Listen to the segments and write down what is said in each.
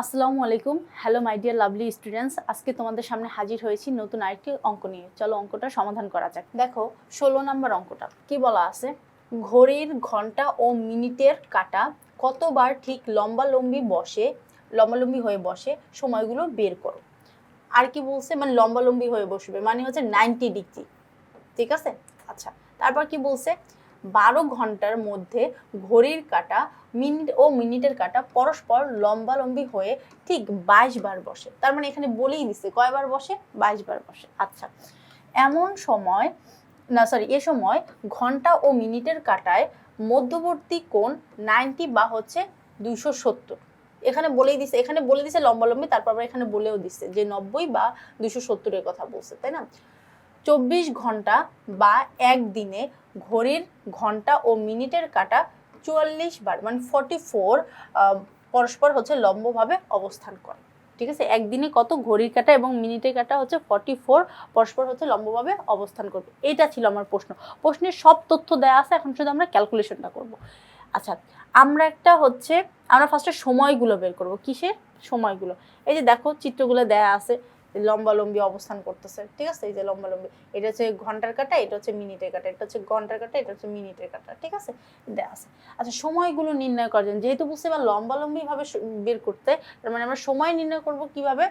আসসালামু আলাইকুম। Hello my dear lovely students, আজকে তোমাদের সামনে হাজির হয়েছি নতুন আরেকটি অঙ্ক নিয়ে। চলো অঙ্কটা সমাধান করা যাক। দেখো 16 নম্বর অঙ্কটা কি বলা আছে, ঘড়ির ঘন্টা ও মিনিটের কাঁটা কতবার ঠিক লম্বালম্বি হয়ে বসে সময়গুলো বের করো। আর কি বলছে, মানে লম্বালম্বি হয়ে বসবে মানে হচ্ছে 90 ডিগ্রি, ঠিক আছে। আচ্ছা, তারপর কি বলছে, 12 ঘন্টার মধ্যে ঘড়ির কাঁটা মিনিটের কাঁটা পরস্পর লম্বালম্বি হয়ে ঠিক 22 বার বসে। তার মানে এখানে বলেই দিচ্ছে কয়বার বসে, 22 বার বসে। আচ্ছা, এ সময় ঘন্টা ও মিনিটের কাঁটায় মধ্যবর্তী কোণ 90 বা হচ্ছে 270। এখানে বলে দিছে লম্বালম্বি, তারপর আবার এখানে বলেও দিচ্ছে যে 90 বা 270 এর কথা বলছে, তাই না। 24 ঘন্টা বা একদিনে ঘড়ির ঘন্টা ও মিনিটের কাঁটা 44 বার মানে 44 পরস্পর হচ্ছে লম্বভাবে অবস্থান করে, ঠিক আছে। একদিনে কত ঘড়ির কাঁটা এবং মিনিটের কাঁটা হচ্ছে 44 পরস্পর হচ্ছে লম্বভাবে অবস্থান করবে। এটা ছিল আমার প্রশ্নের সব তথ্য দেয়া আছে, এখন শুধু আমরা ক্যালকুলেশনটা করব। আচ্ছা, আমরা ফার্স্টে সময়গুলো বের করব। কিসের সময়গুলো? এই যে দেখো চিত্রগুলো দেয়া আছে, লম্বালম্বি অবস্থান করতেছে, ঠিক আছে। এই যে লম্বালম্বি, এটা হচ্ছে ঘন্টার কাঁটা, এটা হচ্ছে মিনিটের কাঁটা, এটা হচ্ছে ঘন্টার কাঁটা, এটা হচ্ছে মিনিটের কাঁটা, ঠিক আছে, দেয়া আছে। আচ্ছা, সময়গুলো নির্ণয় করার জন্য যেহেতু বুঝতে পারলাম লম্বালম্বি ভাবে বের করতে, তার মানে আমরা সময় নির্ণয় করব কিভাবে।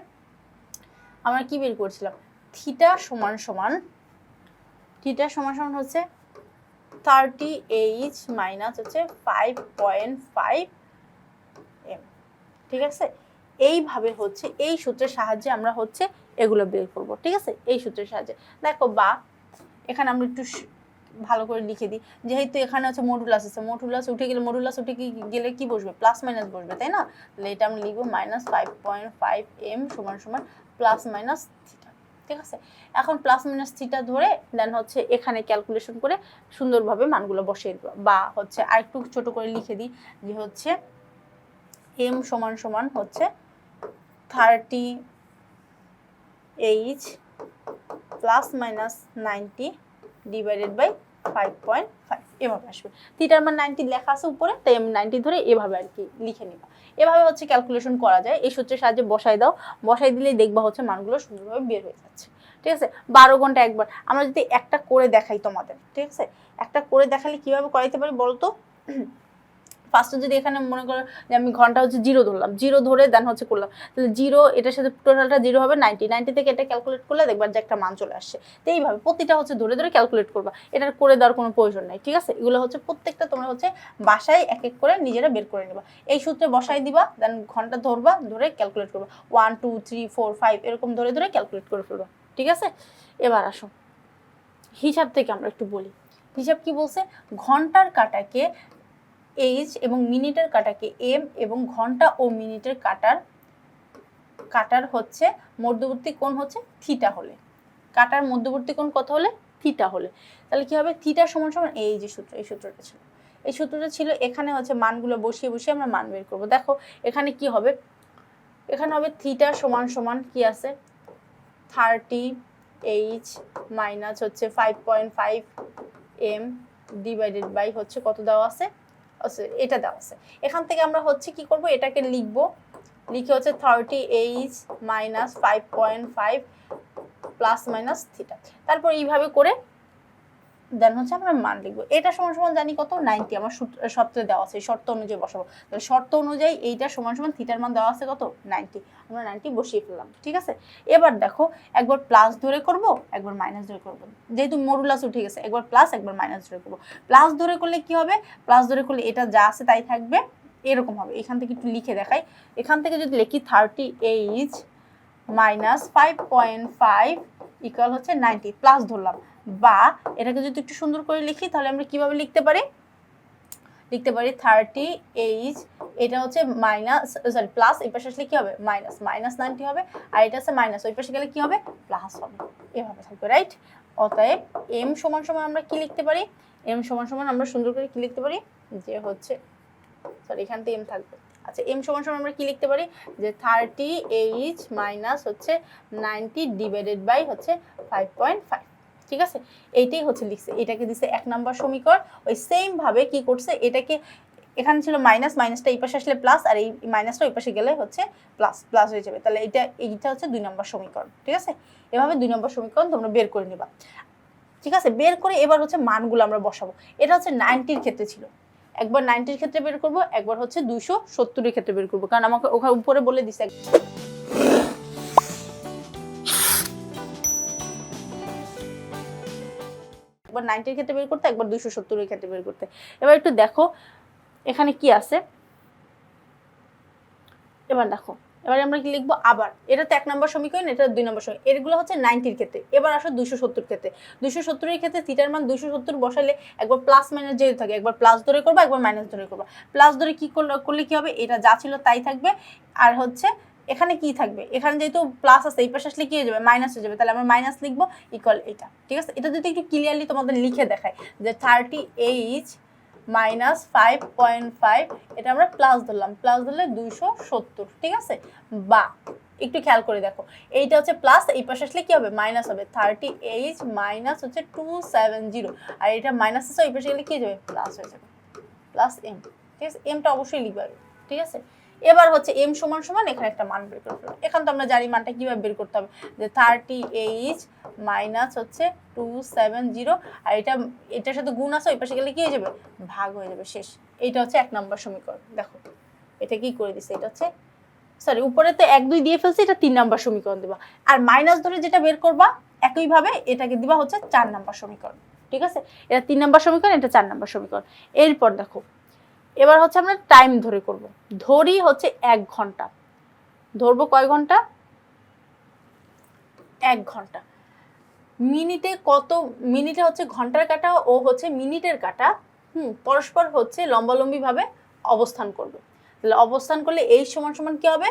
আমরা কি বের করছিলাম, থিটা সমান সমান হচ্ছে 30h মাইনাস হচ্ছে 5.5 m, ঠিক আছে। এইভাবে হচ্ছে এই সূত্রের সাহায্যে আমরা হচ্ছে এগুলো বের করব, ঠিক আছে। এই সূত্রের সাহায্যে দেখো, বা এখানে আমরা একটু ভালো করে লিখে দিই, যেহেতু এখানে হচ্ছে মডুলাস আছে, মডুলাস উঠে গেলে কি বসবে, প্লাস মাইনাস বসবে, তাই না। তাহলে এটা আমরা লিখবো -5.5 m সমান সমান প্লাস মাইনাস থিটা, ঠিক আছে। এখন প্লাস মাইনাস থিটা ধরে দেন হচ্ছে এখানে ক্যালকুলেশন করে সুন্দরভাবে মানগুলো বসিয়ে দেবো, বা হচ্ছে আরেকটু ছোট করে লিখে দিই যে হচ্ছে m সমান সমান হচ্ছে 30h plus minus 90 divided by 5.5 এভাবে আসবে। থিটার মান 90 লেখা আছে উপরে, তাই আমি 90 ধরে এভাবে আর কি লিখে নিবা। এভাবে হচ্ছে ক্যালকুলেশন করা যায়। এই সূত্রের সাহায্যে বসাই দিলেই দেখবা হচ্ছে মানগুলো সুন্দরভাবে বের হয়ে যাচ্ছে, ঠিক আছে। 12 ঘন্টা একবার। আমরা যদি একটা করে দেখাই তোমাদের, ঠিক আছে, একটা করে দেখালে কিভাবে করাইতে পারি বলতো। ফার্স্টে যদি এখানে মনে করো যে আমি ঘন্টা হচ্ছে 0 ধরলাম, 0 ধরে দেন হচ্ছে করলাম, তাহলে 0 এটার সাথে টোটালটা 0 হবে 90 থেকে এটা ক্যালকুলেট করলে দেখবার যে একটা মান চলে আসছে। তো এইভাবে প্রতিটা হচ্ছে ধরে ধরে ক্যালকুলেট করবা, এটার করে দেওয়ার কোনো প্রয়োজন নাই, ঠিক আছে। এগুলো হচ্ছে প্রত্যেকটা তোমরা হচ্ছে বাসায় এক এক করে নিজেরা বের করে নেবা। এই সূত্রে বসাই দিবা, দেন ঘন্টা ধরবা, ধরে ক্যালকুলেট করবা 1 2 3 4 5 এরকম ধরে ধরে ক্যালকুলেট করে ফেলবা, ঠিক আছে। এবার আসো হিসাব থেকে আমরা একটু বলি। হিসাব কি বলছে, ঘন্টার কাঁটাকে h এবং মিনিটের কাঁটাকে m এবং ঘন্টা ও মিনিটের কাঁটার হচ্ছে মধ্যবর্তী কোণ হচ্ছে থিটা হলে, কাঁটার মধ্যবর্তী কোণ কত হলে, থিটা হলে, তাহলে কি হবে, থিটা সমান সমান এই যে সূত্র, এই সূত্রটা ছিল। এখানে হচ্ছে মানগুলো বসিয়ে বসিয়ে আমরা মান বের করব। দেখো এখানে কি হবে, এখানে হবে থিটা সমান সমান কি আছে 30h মাইনাস হচ্ছে 5.5 m ডিভাইডেড বাই হচ্ছে কত দেওয়া আছে, এটা দেওয়া আছে। এখান থেকে আমরা হচ্ছে কি করব, এটাকে লিখে হচ্ছে 30h minus 5.5 plus minus theta. তারপর এইভাবে করে দেন হচ্ছে আমরা মান লিখবো। এটা সমান সমান জানি কত, 90 আমার শর্তে দেওয়া আছে, শর্ত অনুযায়ী বসাবো। তাহলে শর্ত অনুযায়ী এইটা সমান সমান থিটার মান দেওয়া আছে কত, 90, আমরা 90 বসিয়ে ফেললাম, ঠিক আছে। এবার দেখো একবার প্লাস ধরে করব, একবার মাইনাস ধরে করব। যেহেতু মডুলাস উঠে গেছে, একবার প্লাস একবার মাইনাস ধরে করব। প্লাস ধরে করলে কি হবে, প্লাস ধরে করলে এটা যা আছে তাই থাকবে, এরকম হবে। এখান থেকে একটু লিখে দেখাই, এখান থেকে যদি লিখি 30h মাইনাস 5.5 ইকুয়াল হচ্ছে 90, প্লাস ধরলাম, বা এটাকে যদি একটু সুন্দর করে লিখি তাহলে আমরা কিভাবে লিখতে পারি 30h, এটা হচ্ছে প্লাস, এই পাশে আসলে কি হবে মাইনাস 90 হবে, আর এটা আছে মাইনাস, ওই পাশে গেলে কি হবে প্লাস হবে, এভাবে থাকবে, রাইট। অতএব m সমান সমান আমরা কি লিখতে পারি, m সমান সমান আমরা সুন্দর করে কি লিখতে পারি যে হচ্ছে, সরি এখান থেকে m থাকবে। আচ্ছা, m সমান সমান আমরা কি লিখতে পারি যে 30h মাইনাস হচ্ছে 90 ডিভাইডেড বাই হচ্ছে 5.5, ঠিক আছে। এইটাই হচ্ছে লিখছে, এটাকে দিছে 1 নম্বর সমীকরণ। ওই সেম ভাবে কি করছে, এটাকে এখানে ছিল মাইনাস, মাইনাসটা এই পাশে আসলে প্লাস, আর এই মাইনাসটা ওই পাশে গেলে হচ্ছে প্লাস, প্লাস হয়ে যাবে। তাহলে এইটা হচ্ছে 2 নম্বর সমীকরণ। ঠিক আছে, এভাবে 2 নম্বর সমীকরণ তোমরা বের করে নিবা। ঠিক আছে, বের করে এবার হচ্ছে মানগুলো আমরা বসাবো। এটা হচ্ছে 90-র ক্ষেত্রে ছিল, একবার 90-র ক্ষেত্রে বের করব, একবার হচ্ছে 270-এর ক্ষেত্রে বের করব, কারণ আমাকে ওখানে উপরে বলে দিছে একবার 90-র ক্ষেত্রে বের করতে, একবার 270-এর ক্ষেত্রে বের করতে। এবার একটু দেখো এখানে কি আছে। এবার দেখো, এবার আমরা কি লিখবো, আবার এটা তো 1 নম্বর সমীকরণ, এটা 2 নম্বর সমীকরণ, এগুলো হচ্ছে 90-র ক্ষেত্রে। এবার আসো 270-এর ক্ষেত্রে। 270-এর ক্ষেত্রে থিটার মান 270 বসাইলে একবার প্লাস মাইনাস যেহেতু থাকে, একবার প্লাস ধরে করবা, একবার মাইনাস ধরে করবা। প্লাস ধরে কি করলে কি হবে, এটা যা ছিল তাই থাকবে, আর হচ্ছে এখানে কি থাকবে, এখানে যেহেতু প্লাস আছে এই পাশে আসলে কি হয়ে যাবে, মাইনাস হয়ে যাবে, তাহলে আমরা মাইনাস লিখবো ইকুয়াল এটা। ঠিক আছে, এটা যদি একটু ক্লিয়ারলি তোমাদের লিখে দেখায় যে 38 মাইনাস 5.5, এটা আমরা প্লাস ধরলাম, প্লাস ধরলে 270। ঠিক আছে, বা একটু খেয়াল করে দেখো, এইটা হচ্ছে প্লাস, এই পাশে আসলে কি হবে, মাইনাস হবে। 38 মাইনাস হচ্ছে 270, আর এটা মাইনাস আছে এই পাশে গেলে কি হয়ে যাবে, প্লাস হয়ে যাবে, প্লাস এম। ঠিক আছে, এমটা অবশ্যই লিখবে। ঠিক আছে, এবার হচ্ছে এম সমান সমান এখানে একটা মান বের করতে হবে। এখন তো আমরা জানি মানটা কিভাবে বের করতে হবে, যে 38 মাইনাস হচ্ছে 270, আর এটার সাথে গুণ আছে, ওই পাশে গেলে কি হয়ে যাবে, ভাগ হয়ে যাবে, শেষ। এইটা হচ্ছে 1 নম্বর সমীকরণ। দেখো এটা কি করে দিছে, এটা হচ্ছে সরি উপরে তো 1 2 দিয়ে ফেলছি, এটা 3 নম্বর সমীকরণ দিবা, আর মাইনাস ধরে যেটা বের করবা একইভাবে এটাকে দিবা হচ্ছে 4 নম্বর সমীকরণ। ঠিক আছে, এটা 3 নম্বর সমীকরণ, এটা 4 নম্বর সমীকরণ। এরপর দেখো এবার হচ্ছে আমরা টাইম ধরে করব। ধরি হচ্ছে 1 ঘন্টা, ধরবো কয় ঘন্টা, 1 ঘন্টা। মিনিটে কত, মিনিটে হচ্ছে ঘন্টার কাঁটা ও হচ্ছে মিনিটের কাঁটা পরস্পর হচ্ছে লম্বালম্বি ভাবে অবস্থান করবে। তাহলে অবস্থান করলে এই সমান সমান কি হবে,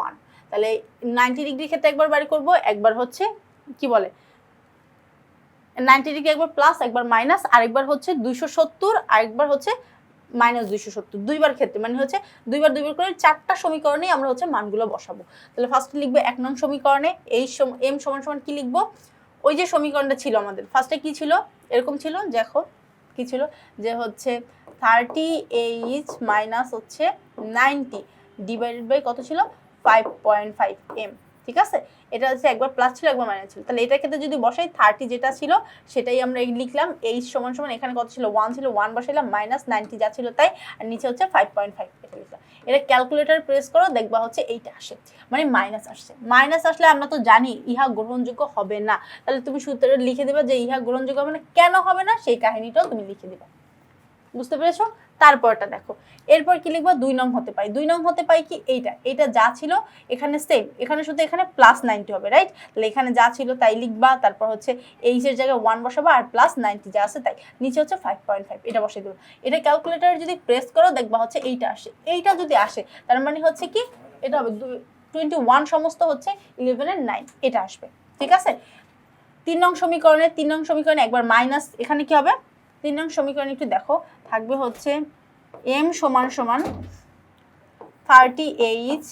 1। তাহলে 90 ডিগ্রি ক্ষেত্রে একবার বাড়ি করব, একবার হচ্ছে কি বলে 90 ডিগ্রি একবার প্লাস, একবার মাইনাস, আরেকবার হচ্ছে 270, আরেকবার হচ্ছে মাইনাস 270, দুইবার ক্ষেত্রে, মানে হচ্ছে দুইবার করে 4টা সমীকরণে আমরা হচ্ছে মানগুলো বসাবো। তাহলে ফার্স্টে লিখবো 1 নং সমীকরণে এই এম সমান সমান কি লিখবো, ওই যে সমীকরণটা ছিল আমাদের ফার্স্টে কি ছিল, এরকম ছিল, দেখো কি ছিল, যে হচ্ছে 38 মাইনাস হচ্ছে 90 ডিভাইডেড বাই কত ছিল, 5.5 এম। ঠিক আছে, এটা হচ্ছে একবার প্লাস ছিল, একবার মাইনাস ছিল। তাহলে এটার ক্ষেত্রে যদি বসাই 30 যেটা ছিল সেটাই আমরা লিখলাম, এইচ সমান সমান এখানে কত ছিল, 1 ছিল, 1 বসাইলাম, মাইনাস 90 যা ছিল তাই, আর নিচে হচ্ছে 5.5 এটা লিখলাম। এটা ক্যালকুলেটর প্রেস করো, দেখবা হচ্ছে এইটা আসে, মানে মাইনাস আসছে। মাইনাস আসলে আমরা তো জানি ইহা গ্রহণযোগ্য হবে না, তাহলে তুমি সূত্রে লিখে দেবে যে ইহা গ্রহণযোগ্য হবে না, কেন হবে না সেই কাহিনীটাও তুমি লিখে দিবা। বুঝতে পেরেছো? তারপরটা দেখো, এরপর কি লিখবা, 2 নং হতে পাই। 2 নং হতে পাই কি, এইটা যা ছিল এখানে সেম, এখানে শুধু এখানে প্লাস 90 হবে, রাইট? তাহলে এখানে যা ছিল তাই লিখবা, তারপর হচ্ছে এইচ এর জায়গায় 1 বসাবা, আর প্লাস 90 যা আছে তাই, নিচে হচ্ছে 5.5 এটা বসিয়ে দেবো। এটা ক্যালকুলেটরে যদি প্রেস করো দেখবা হচ্ছে এইটা আসে। এইটা যদি আসে তার মানে হচ্ছে কি, এটা হবে 21 সমস্ত হচ্ছে 11 এর 9, এটা আসবে। ঠিক আছে, 3 নং সমীকরণে একবার মাইনাস, এখানে কি হবে, 3 নং সমীকরণ একটু দেখো, থাকবে হচ্ছে m সমান সমান 38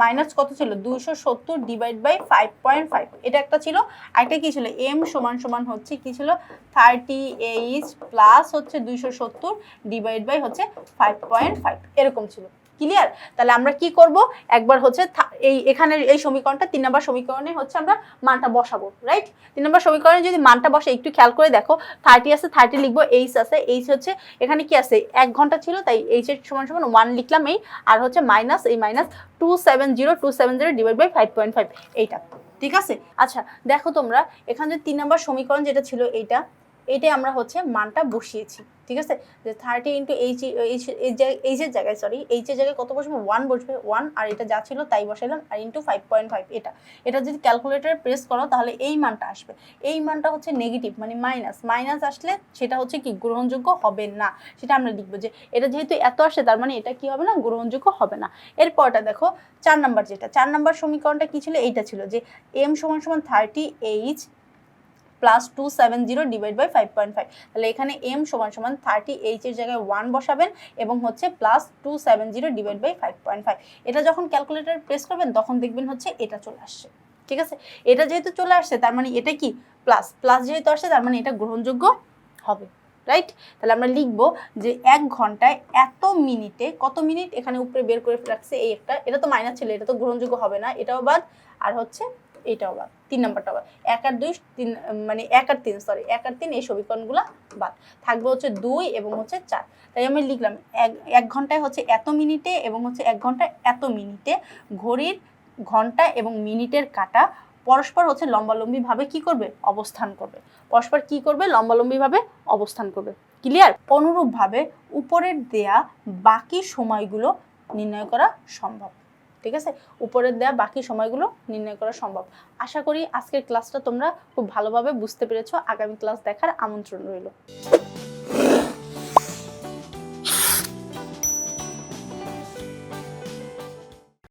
মাইনাস কত ছিল, 270 ডিভাইড বাই 5.5, এটা একটা ছিল। আরেকটা কি ছিল, m সমান সমান হচ্ছে কি ছিল, 38 প্লাস হচ্ছে 270 ডিভাইড বাই হচ্ছে 5.5, এরকম ছিল। ক্লিয়ার? তাহলে আমরা কি করব, একবার হচ্ছে এখানে এই সমীকরণটা 3 নম্বর সমীকরণে হচ্ছে আমরা মানটা বসাবো, রাইট? 3 নম্বর সমীকরণে যদি মানটা বসে একটু খেয়াল করে দেখো, 30 আছে, 30 লিখবো, এইচ আছে, এইচ হচ্ছে এখানে কি আছে, 1 ঘন্টা ছিল তাই এইচ এর সমান সমান 1 লিখলাম, এই আর হচ্ছে মাইনাস, এই মাইনাস 270 ডিভাইড বাই 5.5 এইটা। ঠিক আছে, আচ্ছা দেখো তোমরা এখানে যে 3 নম্বর সমীকরণ যেটা ছিল এইটাই আমরা হচ্ছে মানটা বসিয়েছি। ঠিক আছে, যে 30 ইন্টু এইচ এর জায়গায় এইচ এর জায়গায় কত বসবে, 1 বসবে, 1, আর এটা যা ছিল তাই বসাইলাম, আর ইন্টু 5.5 এটা যদি ক্যালকুলেটরে প্রেস করো তাহলে এই মানটা আসবে। এই মানটা হচ্ছে নেগেটিভ, মানে মাইনাস আসলে সেটা হচ্ছে কি গ্রহণযোগ্য হবে না, সেটা আমরা লিখবো যে এটা যেহেতু এত আসে তার মানে এটা কি হবে না, গ্রহণযোগ্য হবে না। এরপরটা দেখো 4 নাম্বার, যেটা 4 নাম্বার সমীকরণটা কি ছিল, এইটা ছিল যে m সমান সমান 38 প্লাস 270 ডিভাইড বাই 5.5, তাহলে এখানে m সমান সমান 30h এর জায়গায় 1 বসাবেন এবং হচ্ছে প্লাস 270 ডিভাইড বাই 5.5। এটা যখন ক্যালকুলেটর প্রেস করবেন তখন দেখবেন হচ্ছে এটা চলে আসছে। ঠিক আছে, এটা যেহেতু চলে আসছে তার মানে এটা কি প্লাস যেহেতু আসছে তার মানে এটা গ্রহণযোগ্য হবে। রাইট? তাহলে আমরা লিখব যে 1 ঘন্টায় এত মিনিটে, কত মিনিট এখানে উপরে বের করে রাখছে এই একটা, এটা তো মাইনাস ছিল, এটা তো গ্রহণযোগ্য হবে না, এটাও বাদ, আর হচ্ছে এটাও বাদ, 3 নাম্বারটা বাদ, 1 আর 2 3, মানে 1 আর 3 সরি 1 আর 3 এই সমীকরণগুলো বাদ, থাকবে হচ্ছে 2 এবং হচ্ছে 4। তাই আমি লিখলাম 1 ঘন্টায় হচ্ছে এত মিনিটে এবং হচ্ছে 1 ঘন্টায় এত মিনিটে ঘড়ির ঘন্টা এবং মিনিটের কাঁটা পরস্পর হচ্ছে লম্বালম্বিভাবে কি করবে, অবস্থান করবে, পরস্পর কি করবে, লম্বালম্বিভাবে অবস্থান করবে। ক্লিয়ার? অনুরূপভাবে উপরের দেয়া বাকি সময়গুলো নির্ণয় করা সম্ভব। ঠিক আছে, উপরের দেয়া বাকি সময়গুলো নির্ণয় করা সম্ভব। আশা করি আজকের ক্লাসটা তোমরা খুব ভালোভাবে বুঝতে পেরেছো। আগামী ক্লাস দেখার আমন্ত্রণ রইল।